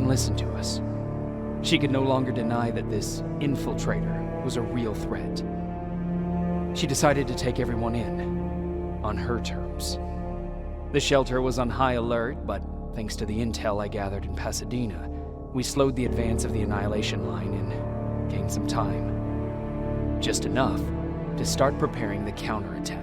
and listen to us. She could no longer deny that this infiltrator was a real threat. She decided to take everyone in, on her terms. The shelter was on high alert, but thanks to the intel I gathered in Pasadena, we slowed the advance of the Annihilation Line and gained some time. Just enough to start preparing the counterattack.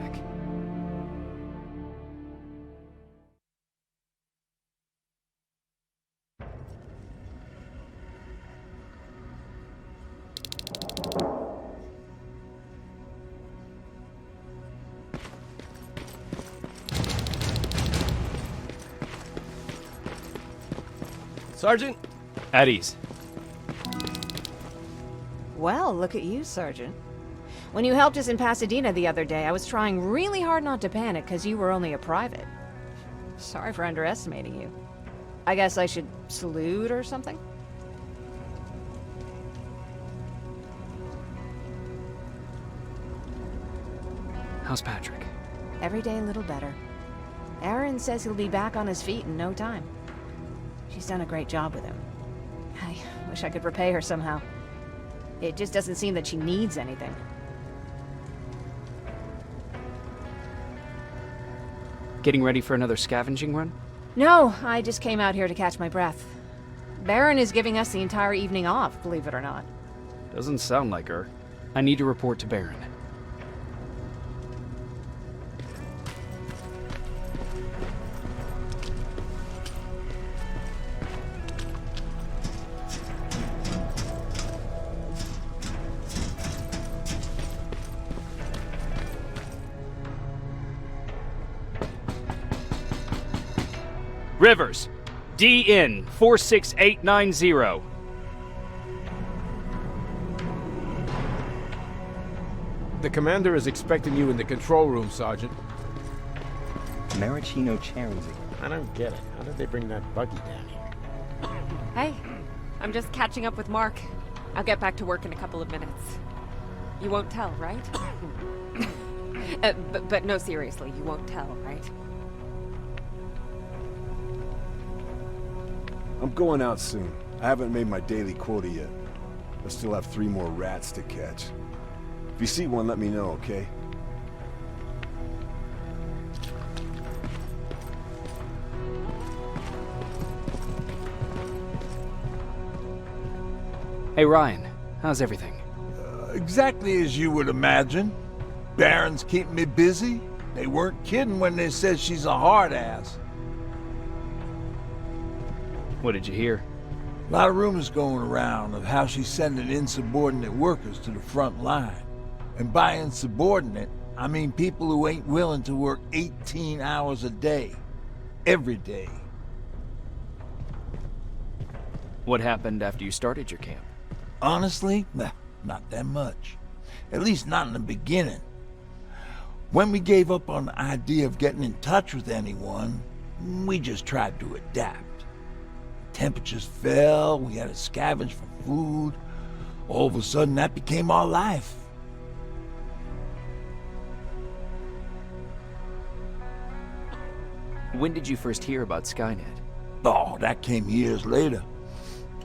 Sergeant? At ease. Well, look at you, Sergeant. When you helped us in Pasadena the other day, I was trying really hard not to panic because you were only a private. Sorry for underestimating you. I guess I should salute or something? How's Patrick? Every day a little better. Aaron says he'll be back on his feet in no time. She's done a great job with him. I wish I could repay her somehow. It just doesn't seem that she needs anything. Getting ready for another scavenging run? No, I just came out here to catch my breath. Baron is giving us the entire evening off, believe it or not. Doesn't sound like her. I need to report to Baron. Rivers, DN 46890. The commander is expecting you in the control room, Sergeant. Maraschino Cherry. I don't get it. How did they bring that buggy down here? Hey, I'm just catching up with Mark. I'll get back to work in a couple of minutes. You won't tell, right? But no, seriously, you won't tell, right? I'm going out soon. I haven't made my daily quota yet. I still have 3 more rats to catch. If you see one, let me know, okay? Hey Ryan, how's everything? Exactly as you would imagine. Baron's keeping me busy. They weren't kidding when they said she's a hard ass. What did you hear? A lot of rumors going around of how she's sending insubordinate workers to the front line. And by insubordinate, I mean people who ain't willing to work 18 hours a day. Every day. What happened after you started your camp? Honestly, not that much. At least not in the beginning. When we gave up on the idea of getting in touch with anyone, we just tried to adapt. Temperatures fell, we had to scavenge for food. All of a sudden, that became our life. When did you first hear about Skynet? Oh, that came years later.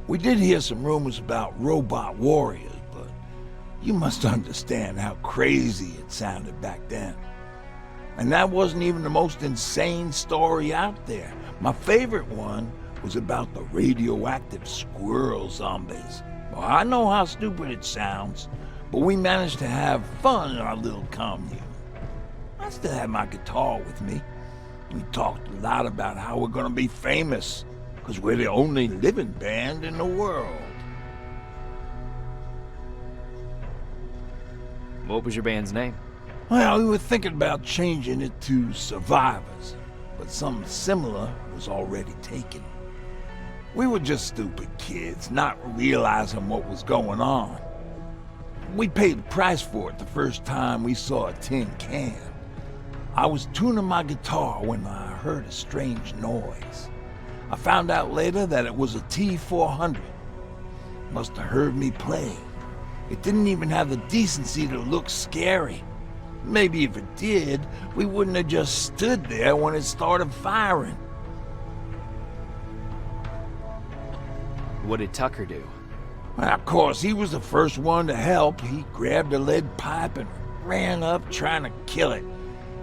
We did hear some rumors about robot warriors, but you must understand how crazy it sounded back then. And that wasn't even the most insane story out there. My favorite one was about the radioactive squirrel zombies. Well, I know how stupid it sounds, but we managed to have fun in our little commune. I still have my guitar with me. We talked a lot about how we're gonna be famous, because we're the only living band in the world. What was your band's name? Well, we were thinking about changing it to Survivors, but something similar was already taken. We were just stupid kids, not realizing what was going on. We paid the price for it the first time we saw a tin can. I was tuning my guitar when I heard a strange noise. I found out later that it was a T-400. Must have heard me play. It didn't even have the decency to look scary. Maybe if it did, we wouldn't have just stood there when it started firing. What did Tucker do? Well, of course, he was the first one to help. He grabbed a lead pipe and ran up trying to kill it.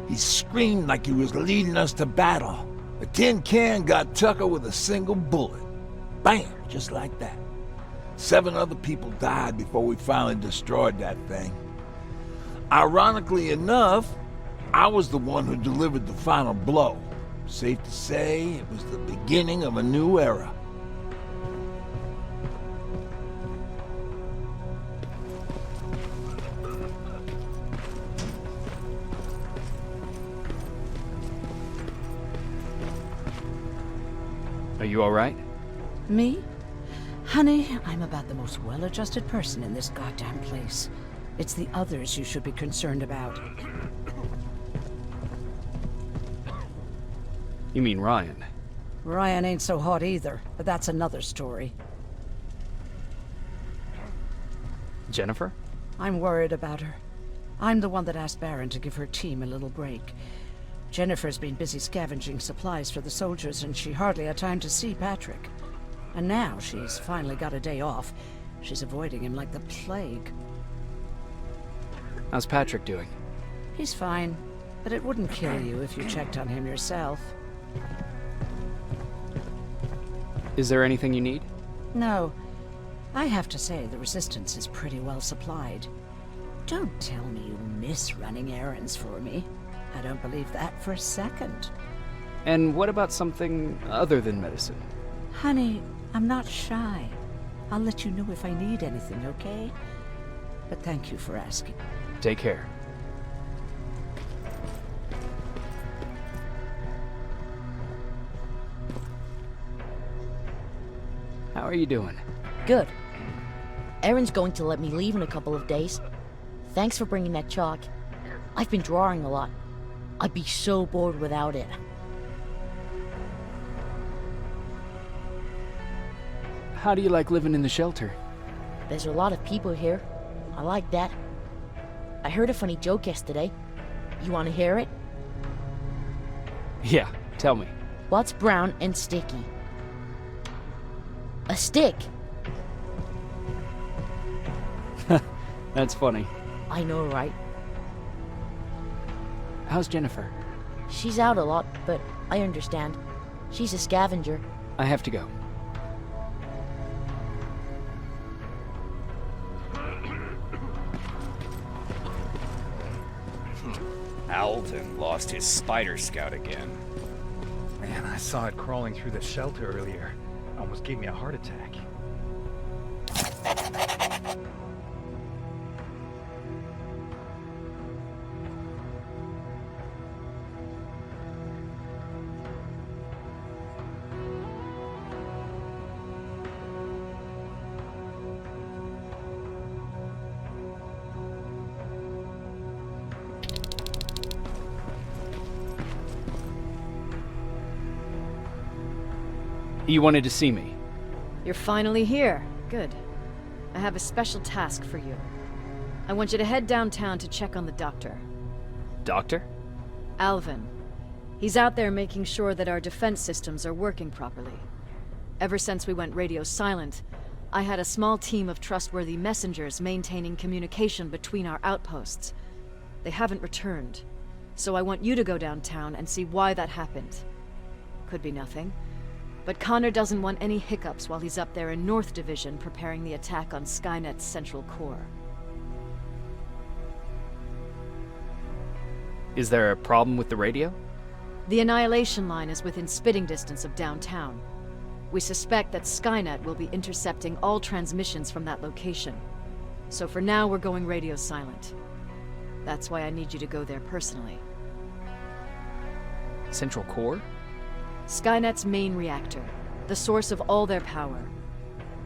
He screamed like he was leading us to battle. A tin can got Tucker with a single bullet. Bam! Just like that. 7 other people died before we finally destroyed that thing. Ironically enough, I was the one who delivered the final blow. Safe to say, it was the beginning of a new era. Are you all right? Me? Honey, I'm about the most well-adjusted person in this goddamn place. It's the others you should be concerned about. You mean Ryan? Ryan ain't so hot either, but that's another story. Jennifer? I'm worried about her. I'm the one that asked Baron to give her team a little break. Jennifer's been busy scavenging supplies for the soldiers, and she hardly had time to see Patrick. And now she's finally got a day off. She's avoiding him like the plague. How's Patrick doing? He's fine, but it wouldn't kill you if you checked on him yourself. Is there anything you need? No. I have to say the Resistance is pretty well supplied. Don't tell me you miss running errands for me. I don't believe that for a second. And what about something other than medicine? Honey, I'm not shy. I'll let you know if I need anything, okay? But thank you for asking. Take care. How are you doing? Good. Erin's going to let me leave in a couple of days. Thanks for bringing that chalk. I've been drawing a lot. I'd be so bored without it. How do you like living in the shelter? There's a lot of people here. I like that. I heard a funny joke yesterday. You want to hear it? Yeah, tell me. What's brown and sticky? A stick! That's funny. I know, right? How's Jennifer? She's out a lot, but I understand. She's a scavenger. I have to go. Alvin lost his spider scout again. Man, I saw it crawling through the shelter earlier. Almost gave me a heart attack. You wanted to see me? You're finally here. Good. I have a special task for you. I want you to head downtown to check on the doctor. Doctor? Alvin. He's out there making sure that our defense systems are working properly. Ever since we went radio silent, I had a small team of trustworthy messengers maintaining communication between our outposts. They haven't returned, so I want you to go downtown and see why that happened. Could be nothing. But Connor doesn't want any hiccups while he's up there in North Division preparing the attack on Skynet's central core. Is there a problem with the radio? The Annihilation Line is within spitting distance of downtown. We suspect that Skynet will be intercepting all transmissions from that location. So for now, we're going radio silent. That's why I need you to go there personally. Central core? Skynet's main reactor, the source of all their power.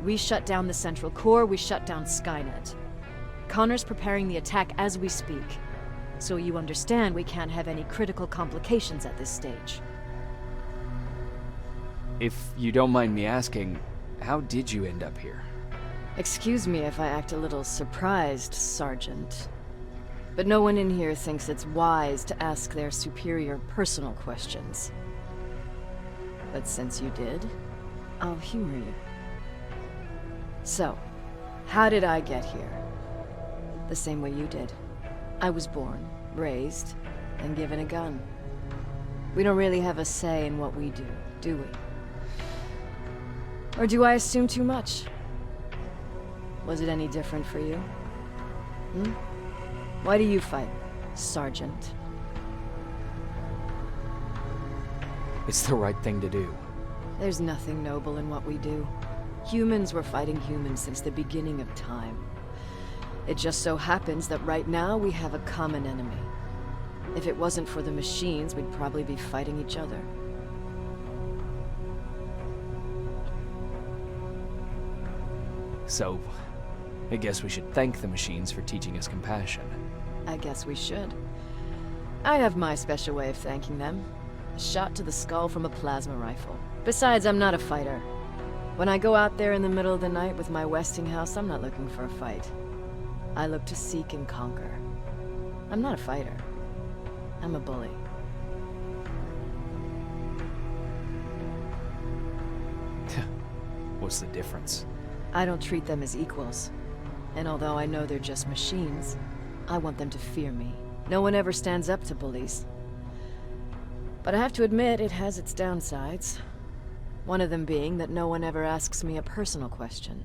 We shut down the central core, we shut down Skynet. Connor's preparing the attack as we speak, so you understand we can't have any critical complications at this stage. If you don't mind me asking, how did you end up here? Excuse me if I act a little surprised, Sergeant. But no one in here thinks it's wise to ask their superior personal questions. But since you did, I'll humor you. So, how did I get here? The same way you did. I was born, raised, and given a gun. We don't really have a say in what we do we? Or do I assume too much? Was it any different for you? Why do you fight, Sergeant? It's the right thing to do. There's nothing noble in what we do. Humans were fighting humans since the beginning of time. It just so happens that right now we have a common enemy. If it wasn't for the machines, we'd probably be fighting each other. So, I guess we should thank the machines for teaching us compassion. I guess we should. I have my special way of thanking them. A shot to the skull from a plasma rifle. Besides, I'm not a fighter. When I go out there in the middle of the night with my Westinghouse, I'm not looking for a fight. I look to seek and conquer. I'm not a fighter. I'm a bully. What's the difference? I don't treat them as equals. And although I know they're just machines, I want them to fear me. No one ever stands up to bullies. But I have to admit, it has its downsides. One of them being that no one ever asks me a personal question.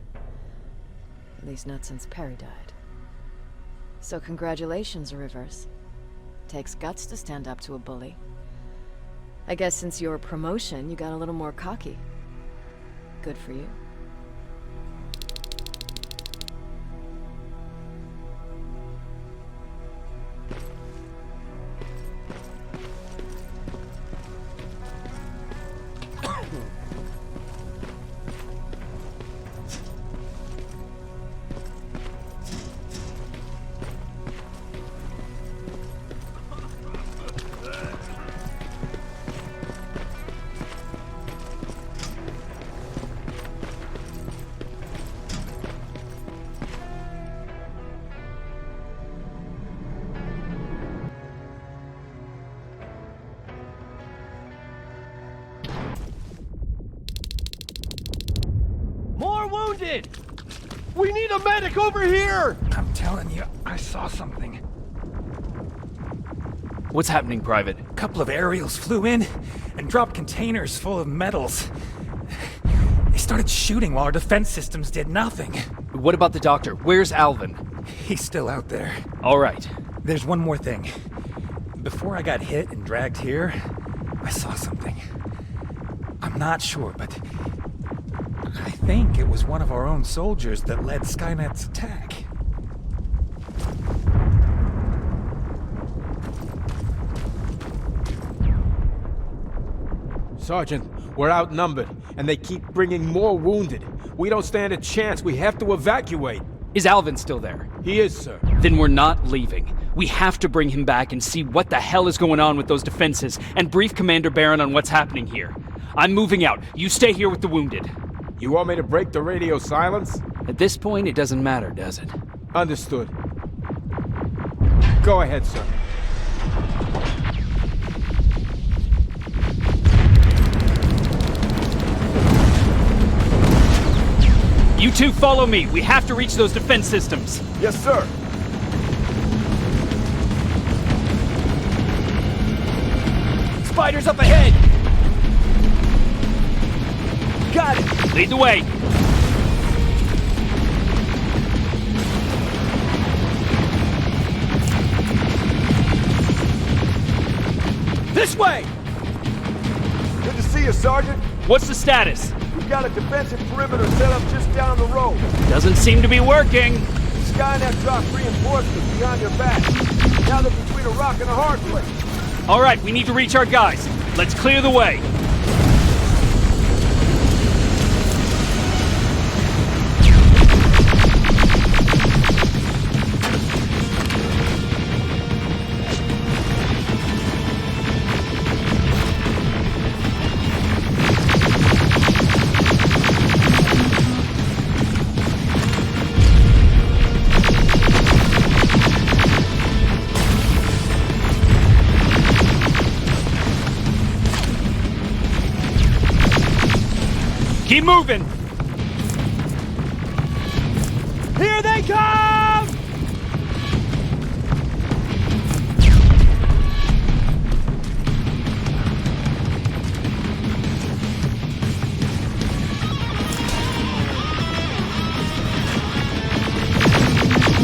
At least not since Perry died. So congratulations, Rivers. Takes guts to stand up to a bully. I guess since your promotion, you got a little more cocky. Good for you. Wounded! We need a medic over here! I'm telling you, I saw something. What's happening, Private? A couple of aerials flew in and dropped containers full of metals. They started shooting while our defense systems did nothing. What about the doctor? Where's Alvin? He's still out there. All right. There's one more thing. Before I got hit and dragged here, I saw something. I'm not sure, but I think it was one of our own soldiers that led Skynet's attack. Sergeant, we're outnumbered, and they keep bringing more wounded. We don't stand a chance. We have to evacuate. Is Alvin still there? He is, sir. Then we're not leaving. We have to bring him back and see what the hell is going on with those defenses, and brief Commander Barron on what's happening here. I'm moving out. You stay here with the wounded. You want me to break the radio silence? At this point, it doesn't matter, does it? Understood. Go ahead, sir. You two follow me. We have to reach those defense systems. Yes, sir. Spiders up ahead! Got it! Lead the way! This way! Good to see you, Sergeant. What's the status? We've got a defensive perimeter set up just down the road. Doesn't seem to be working. Skynet dropped reinforcements behind your back. Now they're between a rock and a hard place. All right, we need to reach our guys. Let's clear the way. Keep moving! Here they come!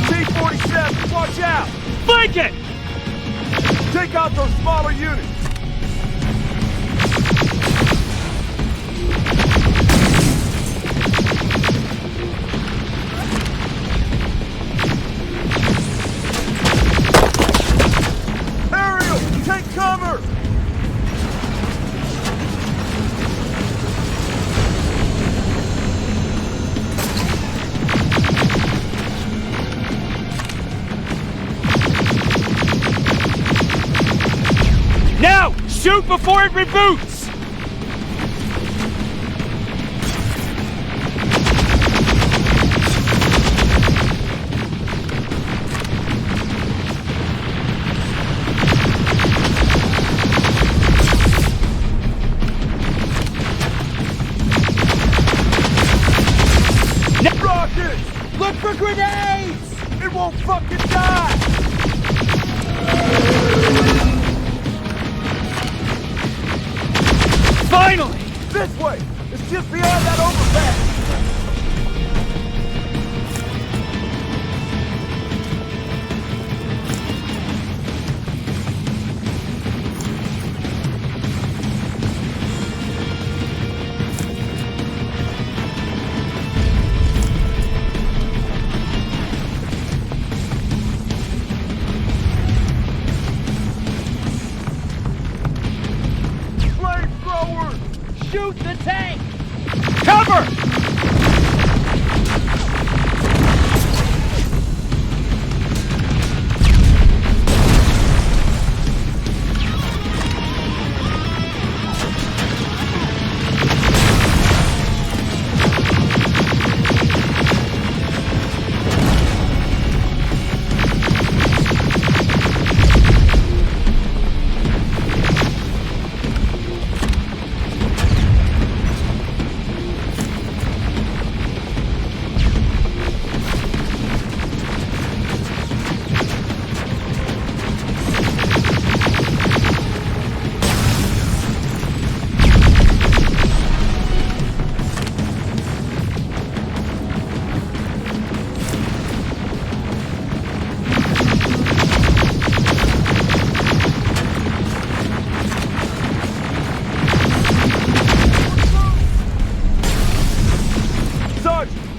T-47, watch out! Flank it! Take out those smaller units! Ariel, take cover! Now! Shoot before it reboots! Rockets! Look for grenades! It won't fucking die! Finally! This way! It's just beyond that overpass! Shoot the tank! Cover!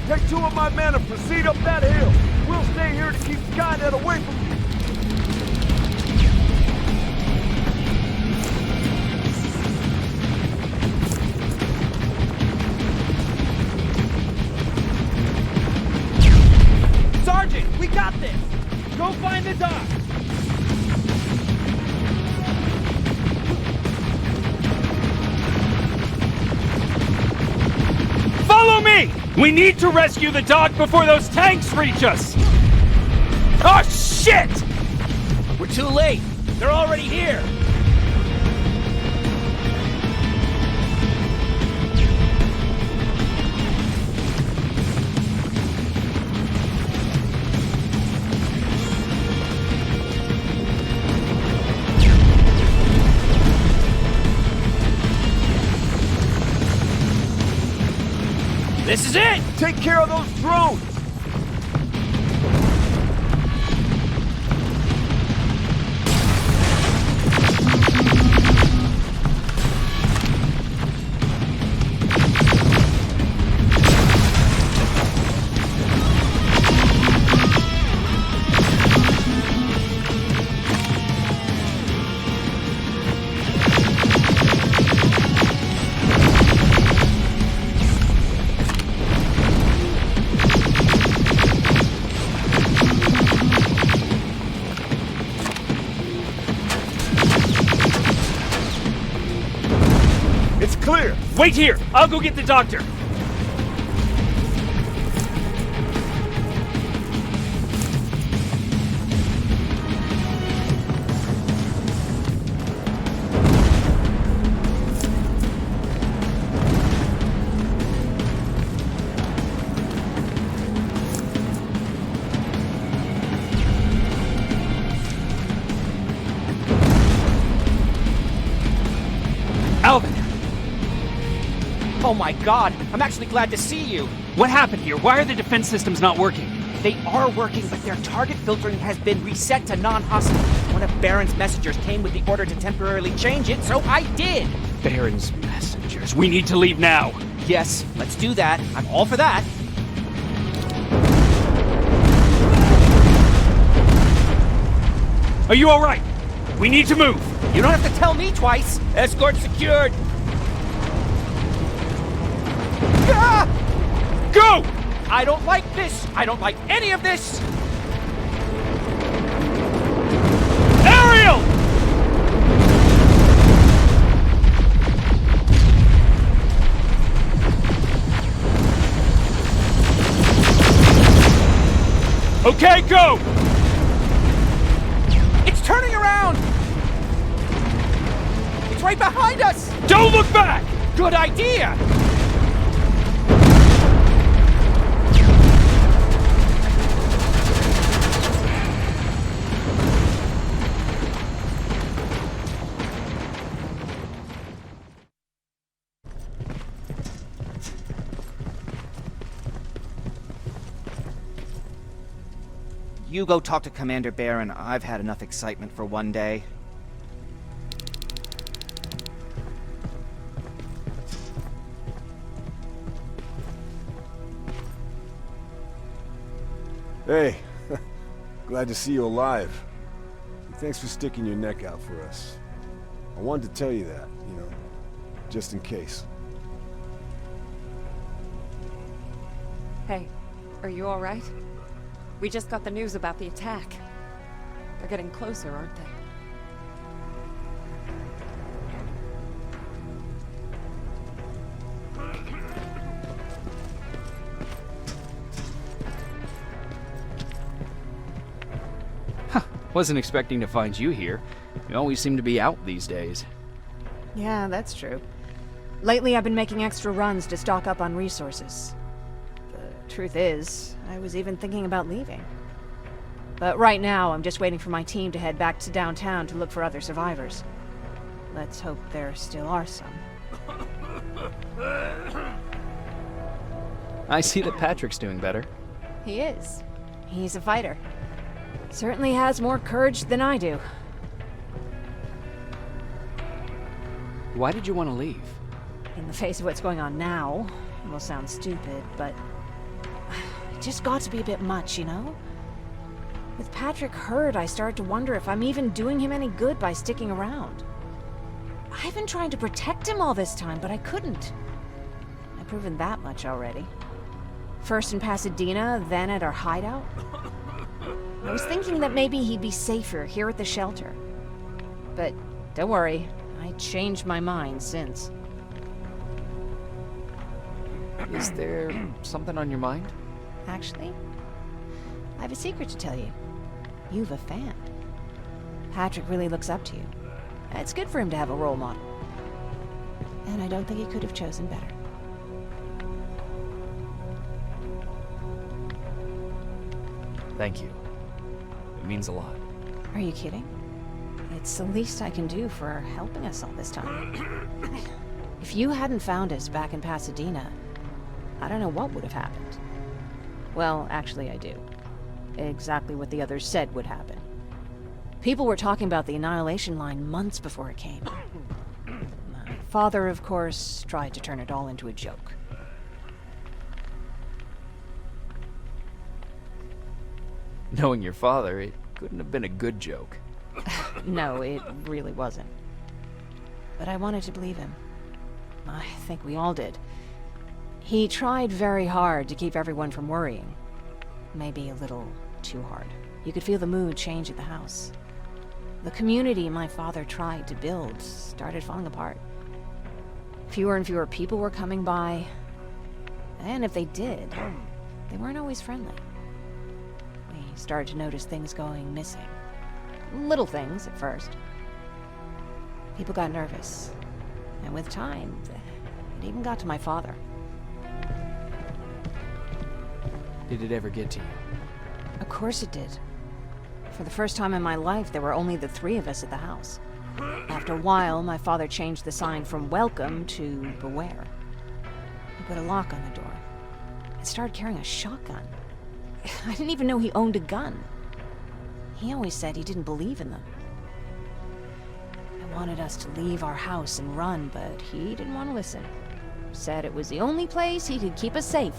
Take 2 of my men and proceed up that hill. We'll stay here to keep Skynet away from you. Sergeant, we got this! Go find the dock! Follow me! We need to rescue the dock before those tanks reach us! Oh, shit! We're too late. They're already here. This is it! Take care of those drones! Clear! Wait here! I'll go get the doctor! Oh my god, I'm actually glad to see you. What happened here? Why are the defense systems not working? They are working, but their target filtering has been reset to non-hostile. One of Baron's messengers came with the order to temporarily change it, so I did. Baron's messengers. We need to leave now. Yes, let's do that. I'm all for that. Are you all right? We need to move. You don't have to tell me twice. Escort secured. Ah! Go! I don't like this. I don't like any of this. Ariel! Okay, go! It's turning around! It's right behind us! Don't look back! Good idea! You go talk to Commander Baron. I've had enough excitement for one day. Hey, glad to see you alive. And thanks for sticking your neck out for us. I wanted to tell you that, just in case. Hey, are you all right? We just got the news about the attack. They're getting closer, aren't they? Wasn't expecting to find you here. You always seem to be out these days. Yeah, that's true. Lately, I've been making extra runs to stock up on resources. The truth is, I was even thinking about leaving. But right now, I'm just waiting for my team to head back to downtown to look for other survivors. Let's hope there still are some. I see that Patrick's doing better. He is. He's a fighter. Certainly has more courage than I do. Why did you want to leave? In the face of what's going on now, it will sound stupid, but it just got to be a bit much, With Patrick hurt, I started to wonder if I'm even doing him any good by sticking around. I've been trying to protect him all this time, but I couldn't. I've proven that much already. First in Pasadena, then at our hideout. I was thinking that maybe he'd be safer here at the shelter. But don't worry, I changed my mind since. Is there something on your mind? Actually, I have a secret to tell you. You've a fan. Patrick really looks up to you. It's good for him to have a role model. And I don't think he could have chosen better. Thank you. It means a lot. Are you kidding? It's the least I can do for helping us all this time. If you hadn't found us back in Pasadena, I don't know what would have happened. Well, actually I do. Exactly what the others said would happen. People were talking about the Annihilation Line months before it came. My father, of course, tried to turn it all into a joke. Knowing your father, it couldn't have been a good joke. No, it really wasn't. But I wanted to believe him. I think we all did. He tried very hard to keep everyone from worrying. Maybe a little too hard. You could feel the mood change at the house. The community my father tried to build started falling apart. Fewer and fewer people were coming by. And if they did, they weren't always friendly. We started to notice things going missing. Little things at first. People got nervous. And with time, it even got to my father. Did it ever get to you? Of course it did. For the first time in my life, there were only the three of us at the house. After a while, my father changed the sign from welcome to beware. put a lock on the door. And started carrying a shotgun. I didn't even know he owned a gun. He always said he didn't believe in them. I wanted us to leave our house and run, but he didn't want to listen. Said it was the only place he could keep us safe.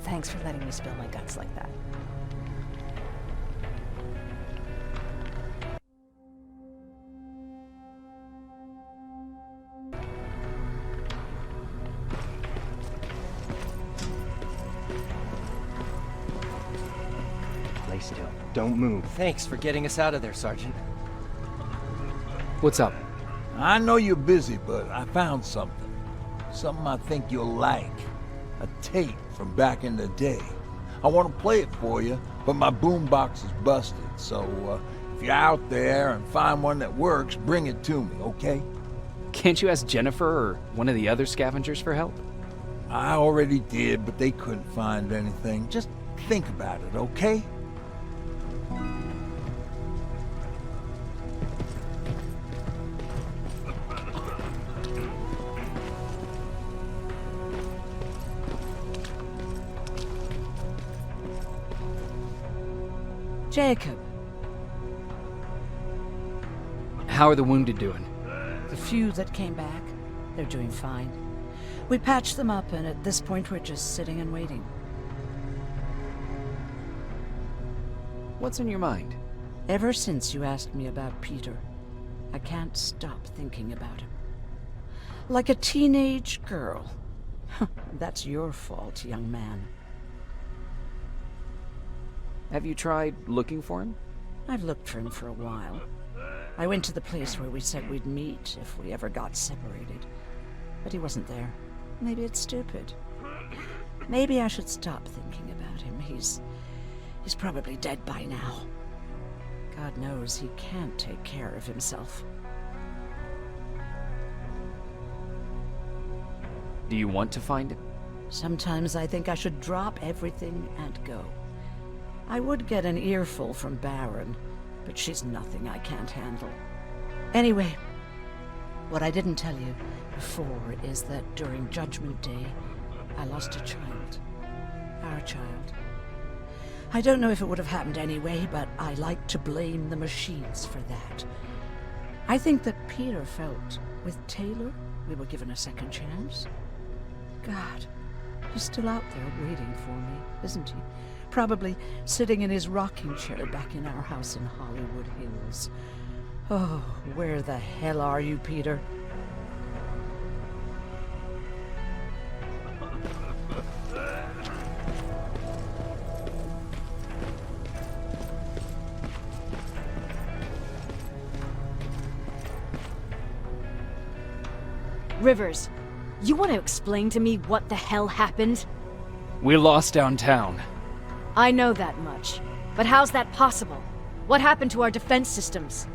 Thanks for letting me spill my guts like that. Lay still. Don't move. Thanks for getting us out of there, Sergeant. What's up? I know you're busy, but I found something. Something I think you'll like. A tape from back in the day. I want to play it for you, but my boombox is busted, so if you're out there and find one that works, bring it to me, okay? Can't you ask Jennifer or one of the other scavengers for help? I already did, but they couldn't find anything. Just think about it, okay? Jacob. How are the wounded doing? The few that came back, they're doing fine. We patched them up, and at this point we're just sitting and waiting. What's on your mind? Ever since you asked me about Peter, I can't stop thinking about him. Like a teenage girl. That's your fault, young man. Have you tried looking for him? I've looked for him for a while. I went to the place where we said we'd meet if we ever got separated. But he wasn't there. Maybe it's stupid. Maybe I should stop thinking about him. He's probably dead by now. God knows he can't take care of himself. Do you want to find him? Sometimes I think I should drop everything and go. I would get an earful from Baron, but she's nothing I can't handle. Anyway, what I didn't tell you before is that during Judgment Day, I lost a child. Our child. I don't know if it would have happened anyway, but I like to blame the machines for that. I think that Peter felt with Taylor we were given a second chance. God, he's still out there waiting for me, isn't he? Probably sitting in his rocking chair back in our house in Hollywood Hills. Oh, where the hell are you, Peter? Rivers, you want to explain to me what the hell happened? We lost downtown. I know that much. But how's that possible? What happened to our defense systems?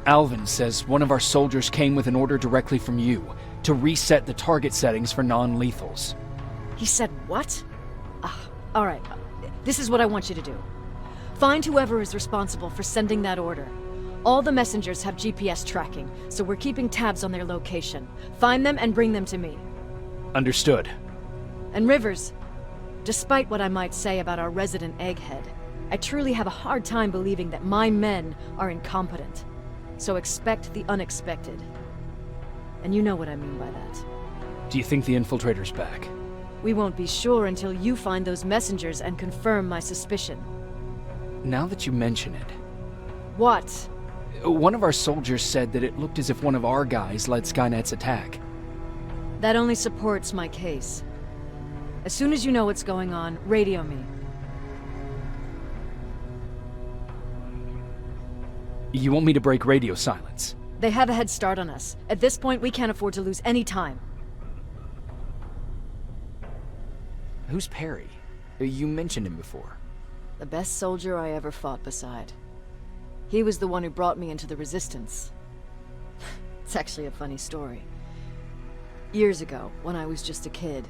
Alvin says one of our soldiers came with an order directly from you to reset the target settings for non-lethals. He said what? All right. This is what I want you to do. Find whoever is responsible for sending that order. All the messengers have GPS tracking, so we're keeping tabs on their location. Find them and bring them to me. Understood. And Rivers, despite what I might say about our resident egghead, I truly have a hard time believing that my men are incompetent. So expect the unexpected. And you know what I mean by that. Do you think the infiltrator's back? We won't be sure until you find those messengers and confirm my suspicion. Now that you mention it... What? One of our soldiers said that it looked as if one of our guys led Skynet's attack. That only supports my case. As soon as you know what's going on, radio me. You want me to break radio silence? They have a head start on us. At this point, we can't afford to lose any time. Who's Perry? You mentioned him before. The best soldier I ever fought beside. He was the one who brought me into the Resistance. It's actually a funny story. Years ago, when I was just a kid,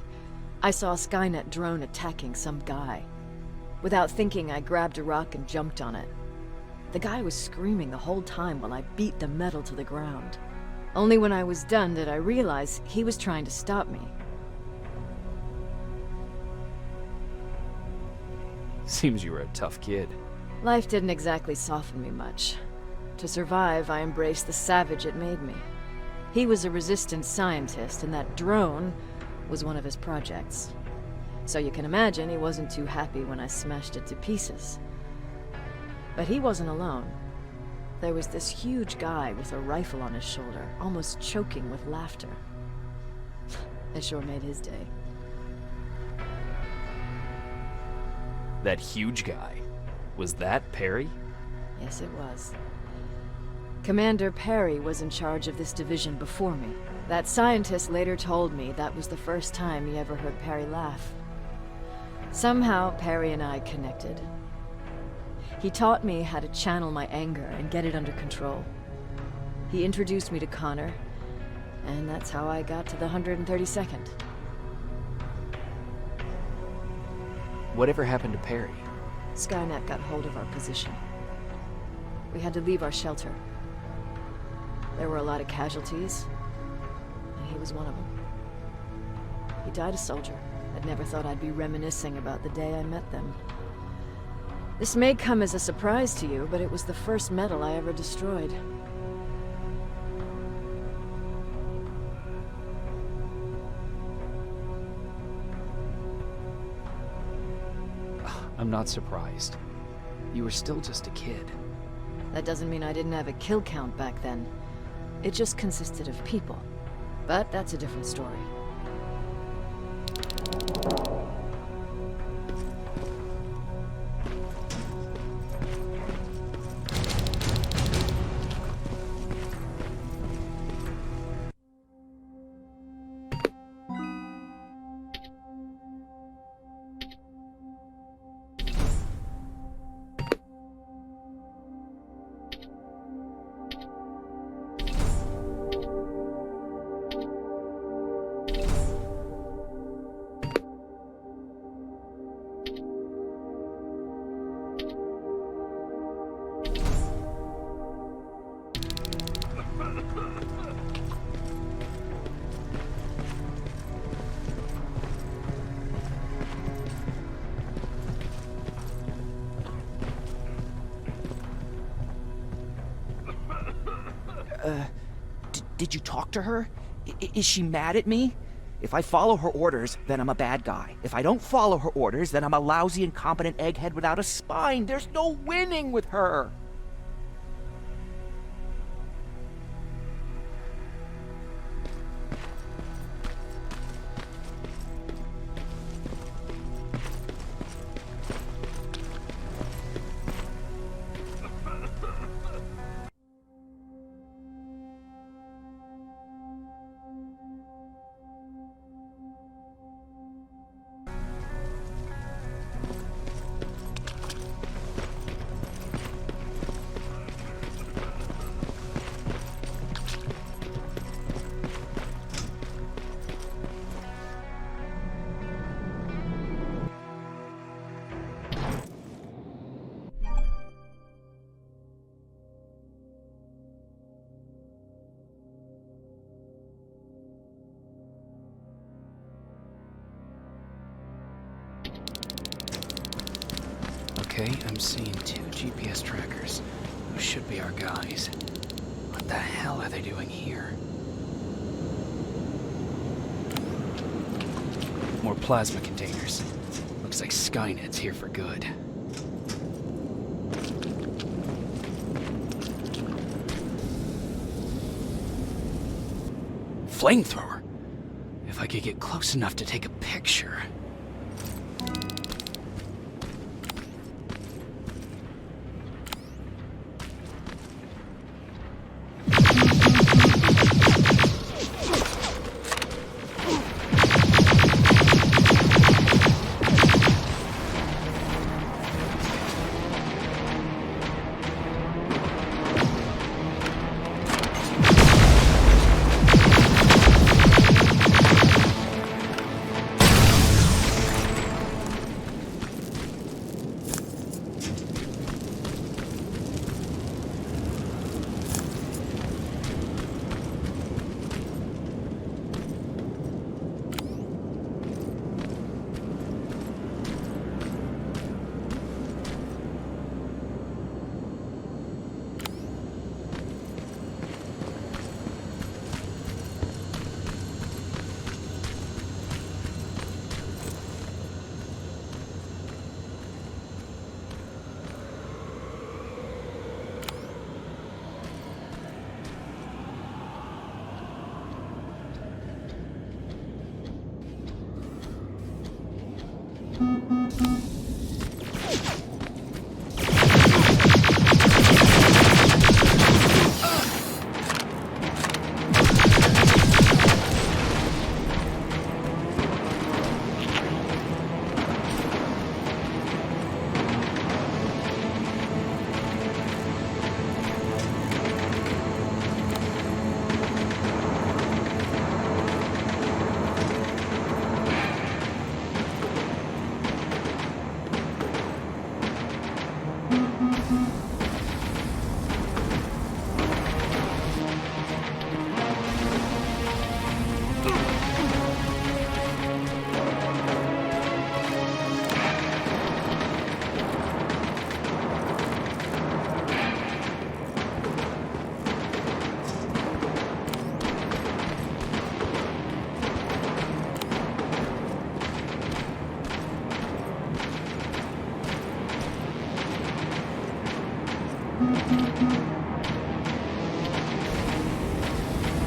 I saw a Skynet drone attacking some guy. Without thinking, I grabbed a rock and jumped on it. The guy was screaming the whole time while I beat the metal to the ground. Only when I was done did I realize he was trying to stop me. Seems you were a tough kid. Life didn't exactly soften me much. To survive, I embraced the savage it made me. He was a resistance scientist, and that drone was one of his projects. So you can imagine he wasn't too happy when I smashed it to pieces. But he wasn't alone. There was this huge guy with a rifle on his shoulder, almost choking with laughter. It sure made his day. That huge guy. Was that Perry? Yes, it was. Commander Perry was in charge of this division before me. That scientist later told me that was the first time he ever heard Perry laugh. Somehow, Perry and I connected. He taught me how to channel my anger and get it under control. He introduced me to Connor, and that's how I got to the 132nd. Whatever happened to Perry? Skynet got hold of our position. We had to leave our shelter. There were a lot of casualties, and he was one of them. He died a soldier. I'd never thought I'd be reminiscing about the day I met them. This may come as a surprise to you, but it was the first metal I ever destroyed. I'm not surprised. You were still just a kid. That doesn't mean I didn't have a kill count back then. It just consisted of people. But that's a different story. Did you talk to her? Is she mad at me? If I follow her orders, then I'm a bad guy. If I don't follow her orders, then I'm a lousy, incompetent egghead without a spine. There's no winning with her. Okay, I'm seeing 2 GPS trackers. Those should be our guys. What the hell are they doing here? More plasma containers. Looks like Skynet's here for good. Flamethrower? If I could get close enough to take a picture.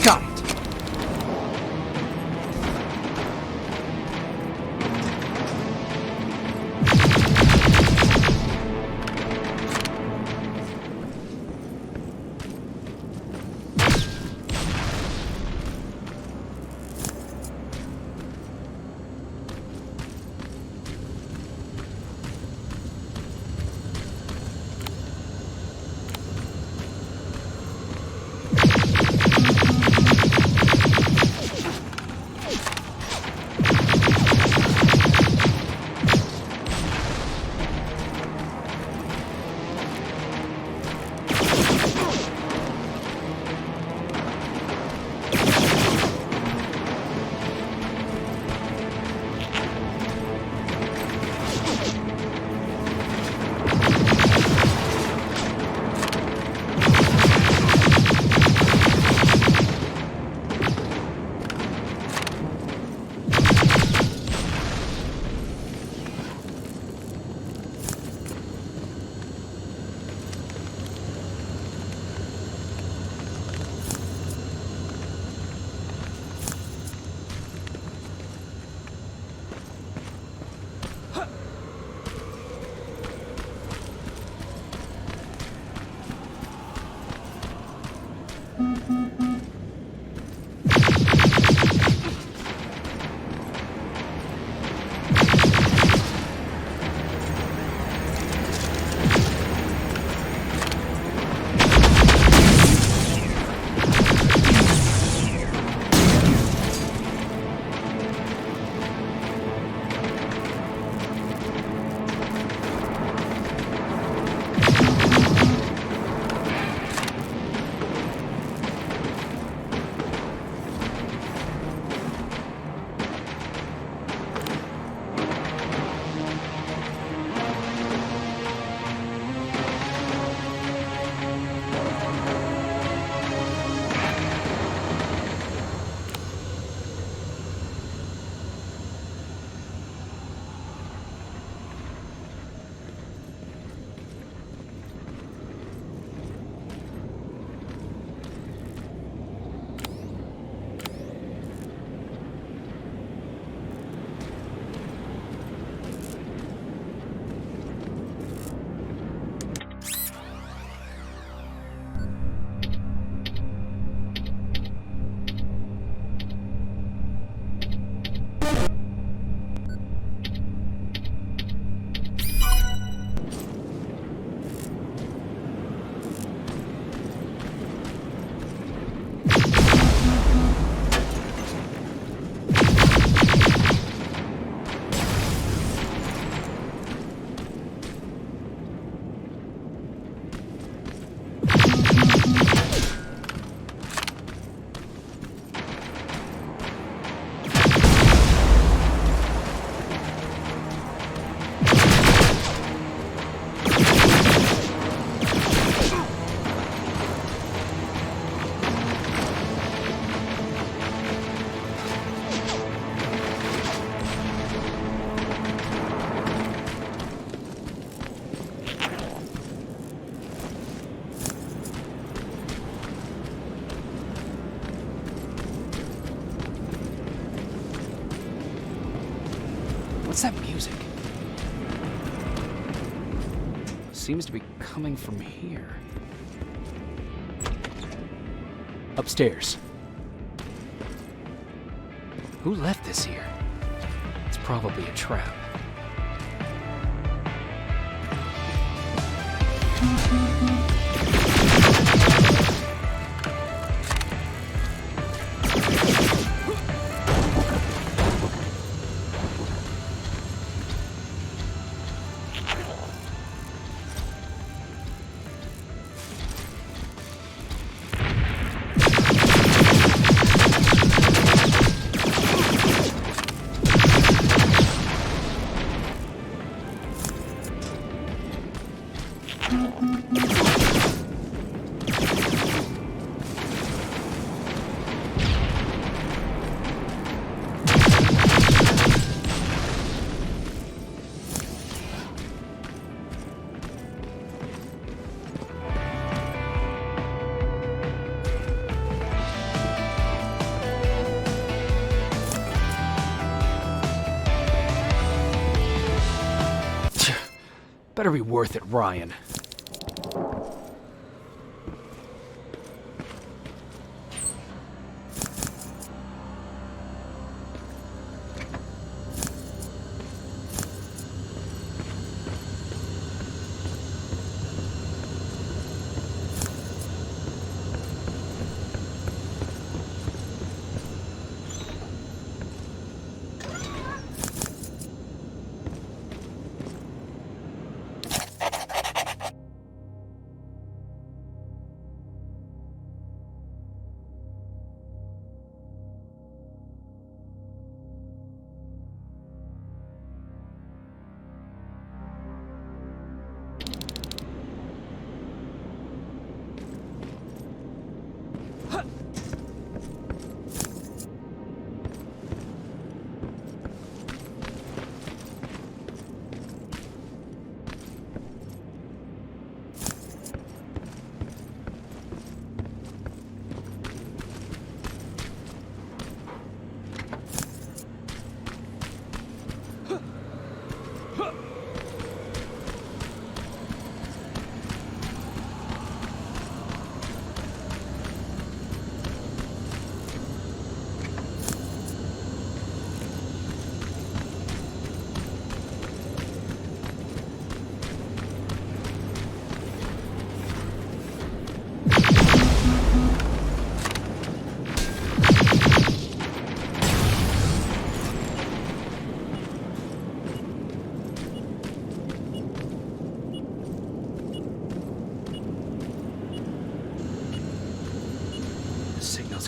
Got it. What's that music? Seems to be coming from here. Upstairs. Who left this here? It's probably a trap. Better be worth it, Ryan.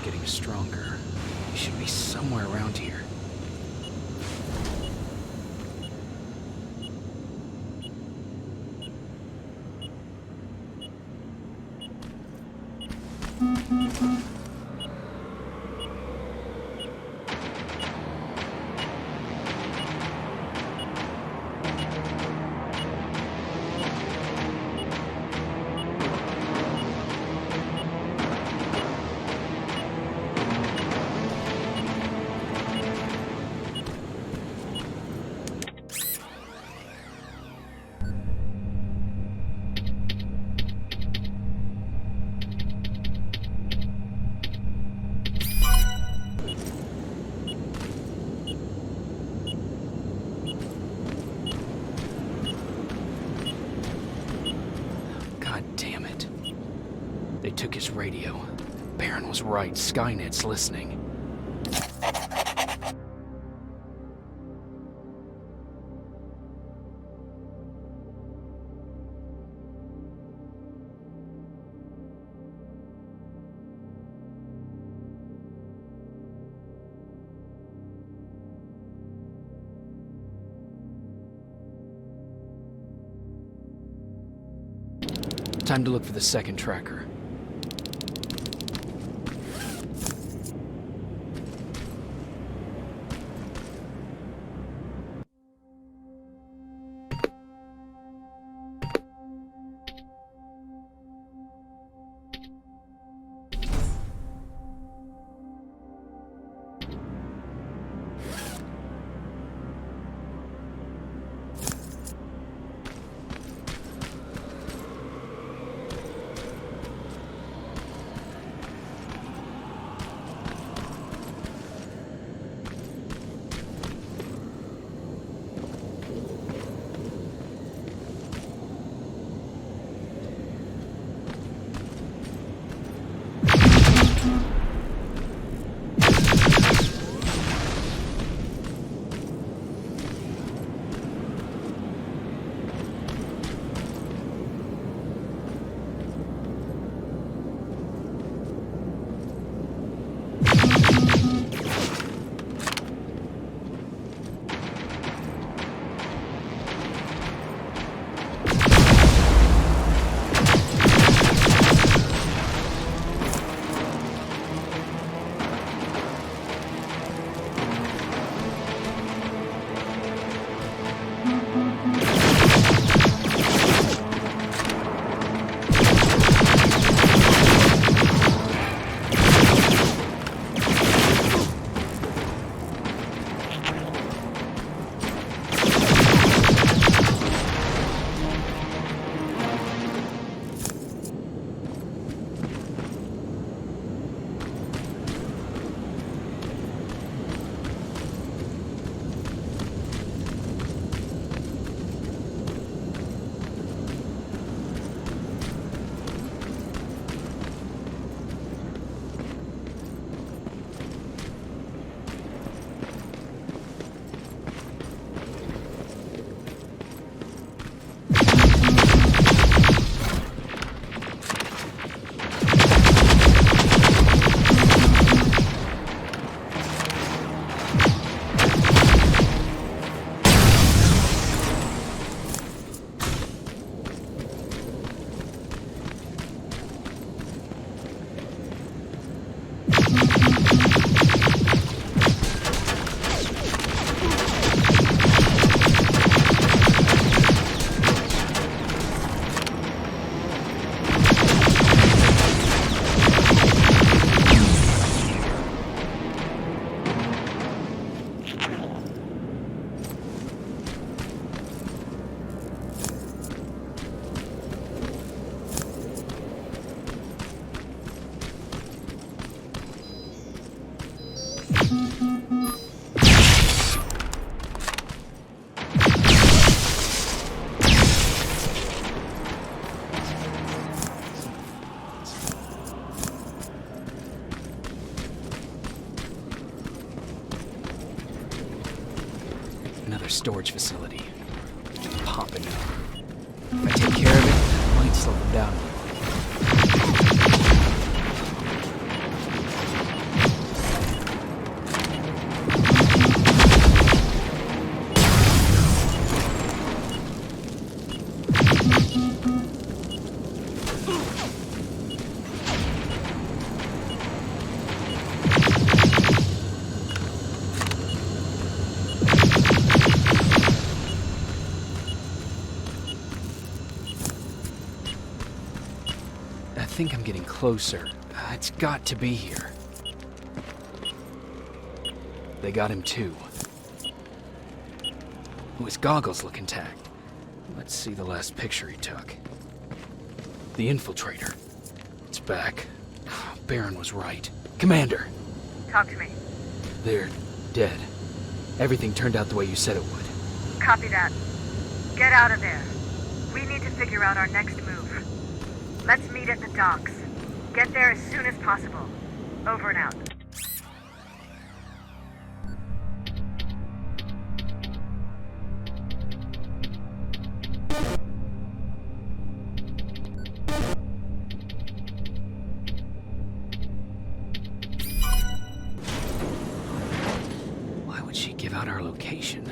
Getting stronger. He should be somewhere around here. They took his radio. Baron was right. Skynet's listening. Time to look for the second tracker. storage facility. Popping up. If I take care of it, I might slow them down a little. I think I'm getting closer. It's got to be here. They got him too. His goggles look intact. Let's see the last picture he took. The infiltrator. It's back. Baron was right. Commander! Talk to me. They're dead. Everything turned out the way you said it would. Copy that. Get out of there. We need to figure out our next move. Let's meet at the docks. Get there as soon as possible. Over and out. Why would she give out our location?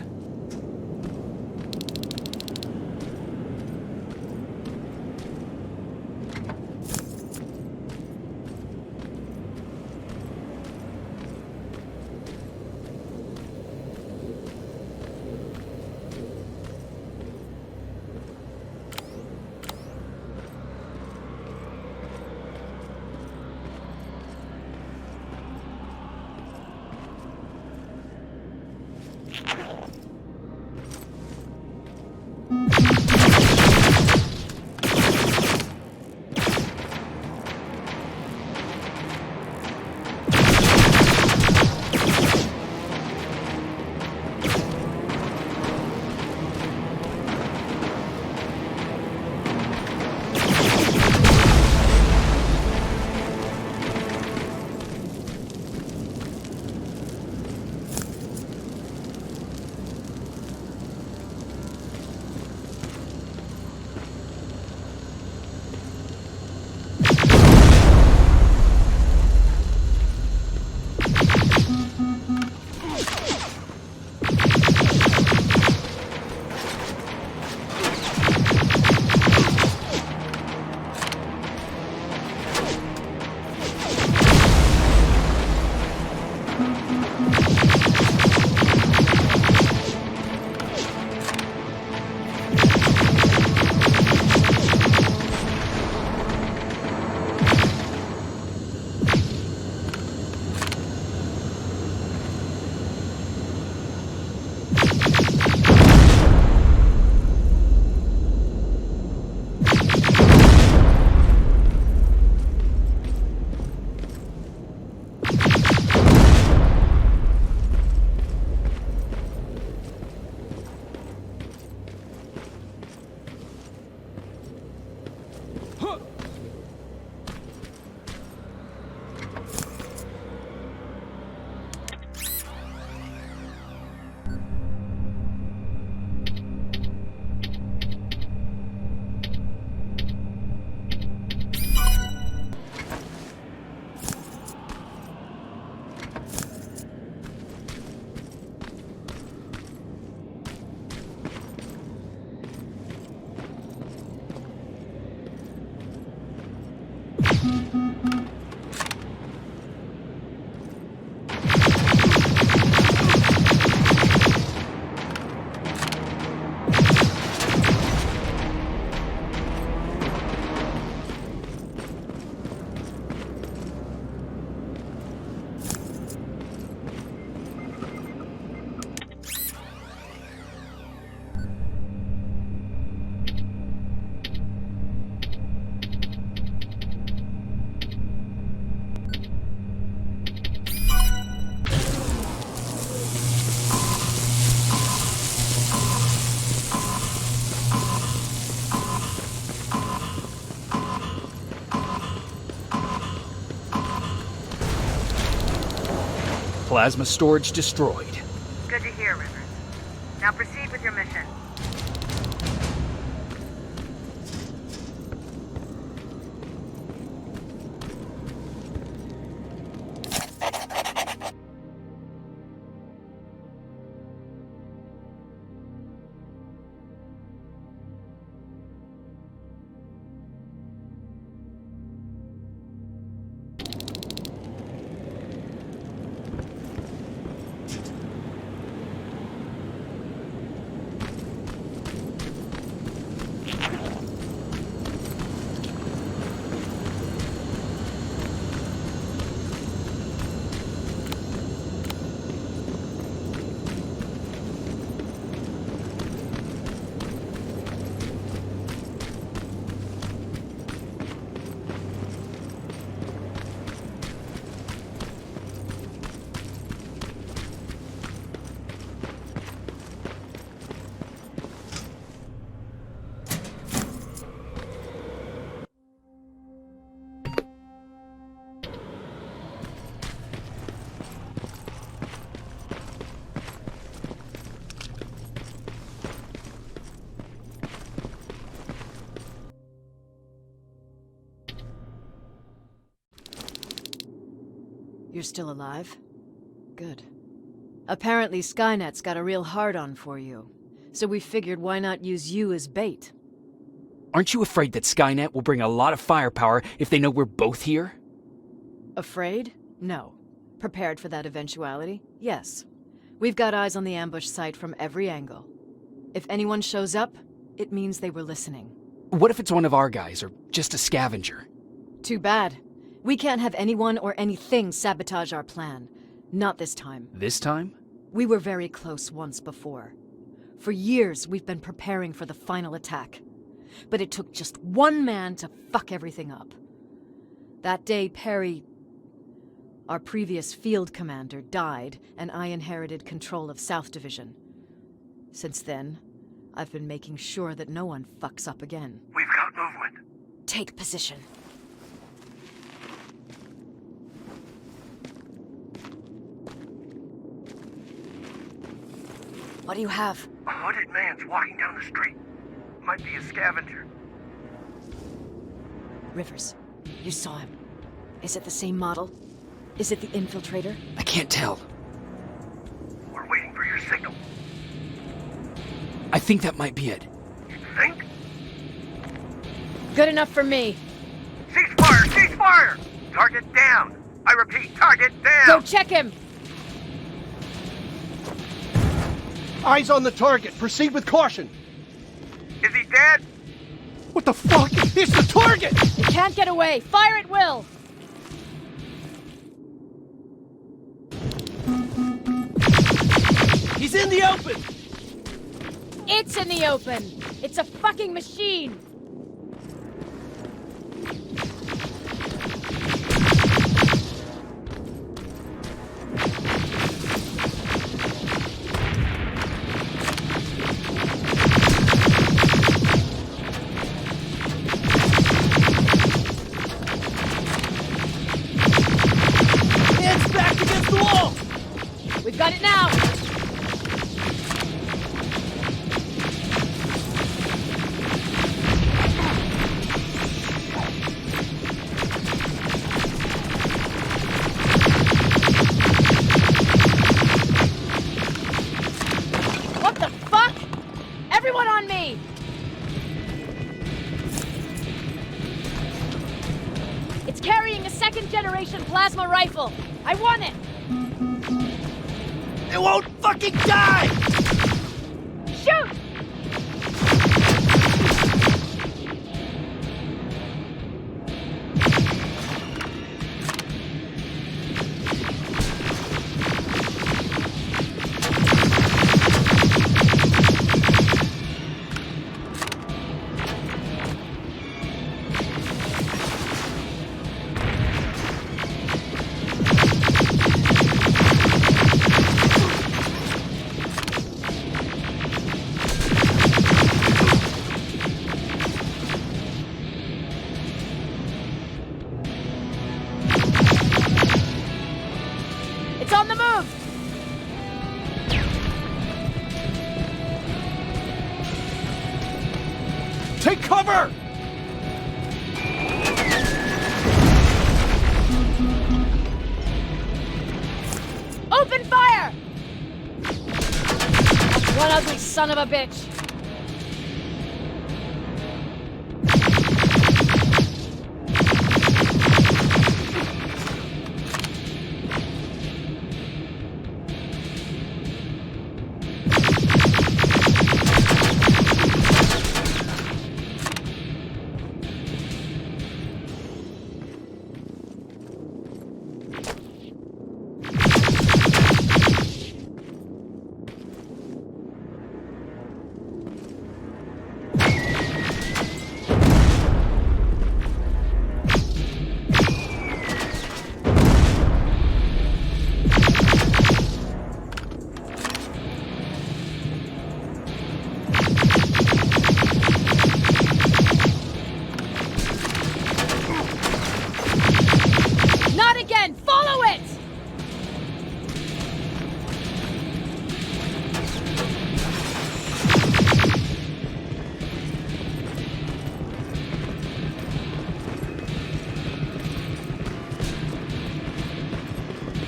Plasma storage destroyed. Good to hear, Rivers. Now proceed You're still alive? Good. Apparently Skynet's got a real hard-on for you, so we figured why not use you as bait? Aren't you afraid that Skynet will bring a lot of firepower if they know we're both here? Afraid? No. Prepared for that eventuality? Yes. We've got eyes on the ambush site from every angle. If anyone shows up, it means they were listening. What if it's one of our guys, or just a scavenger? Too bad. We can't have anyone or anything sabotage our plan. Not this time. This time? We were very close once before. For years, we've been preparing for the final attack. But it took just one man to fuck everything up. That day, Perry, our previous field commander, died, and I inherited control of South Division. Since then, I've been making sure that no one fucks up again. We've got movement. Take position. What do you have? A hooded man's walking down the street. Might be a scavenger. Rivers, you saw him. Is it the same model? Is it the infiltrator? I can't tell. We're waiting for your signal. I think that might be it. You think? Good enough for me. Cease fire! Cease fire! Target down! I repeat, target down! Go check him! Eyes on the target. Proceed with caution. Is he dead? What the fuck? It's the target! It can't get away. Fire at will! He's in the open! It's in the open! It's a fucking machine! Hands back against the wall! We've got it now! What the fuck? Everyone on me! It's carrying a second-generation plasma rifle. I want it! It won't fucking die! Shoot! It's on the move! Take cover! Open fire! One ugly son of a bitch!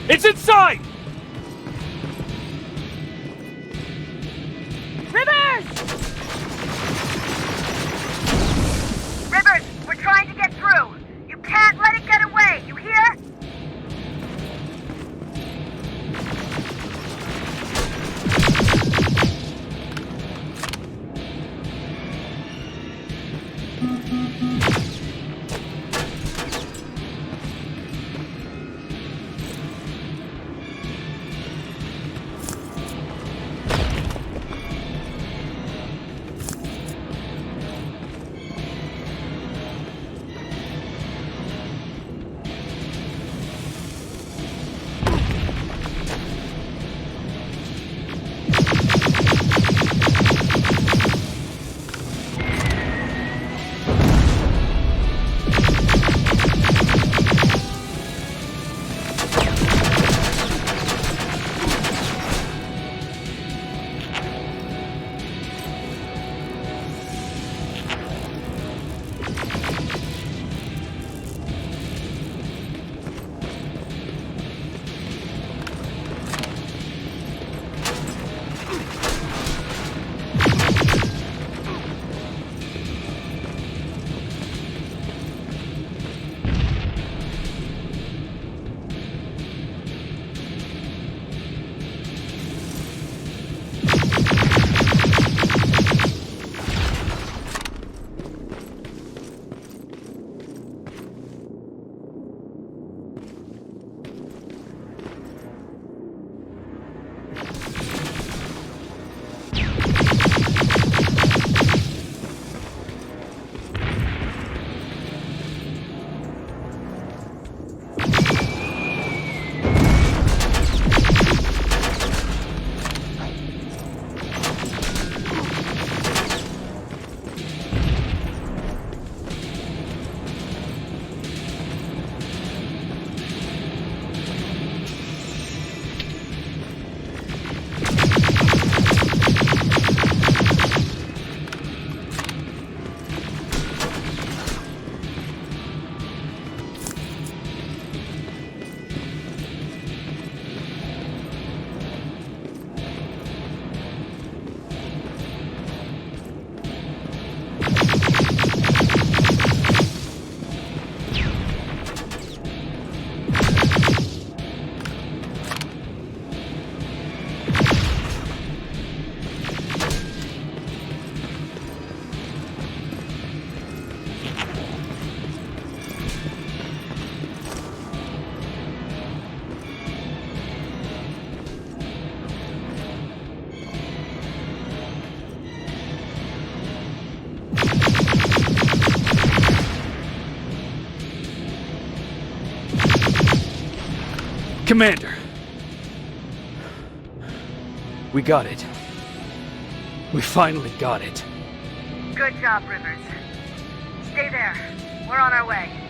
It's inside! Rivers! Rivers, we're trying to get through. You can't let it get away, you hear? Commander! We got it. We finally got it. Good job, Rivers. Stay there. We're on our way.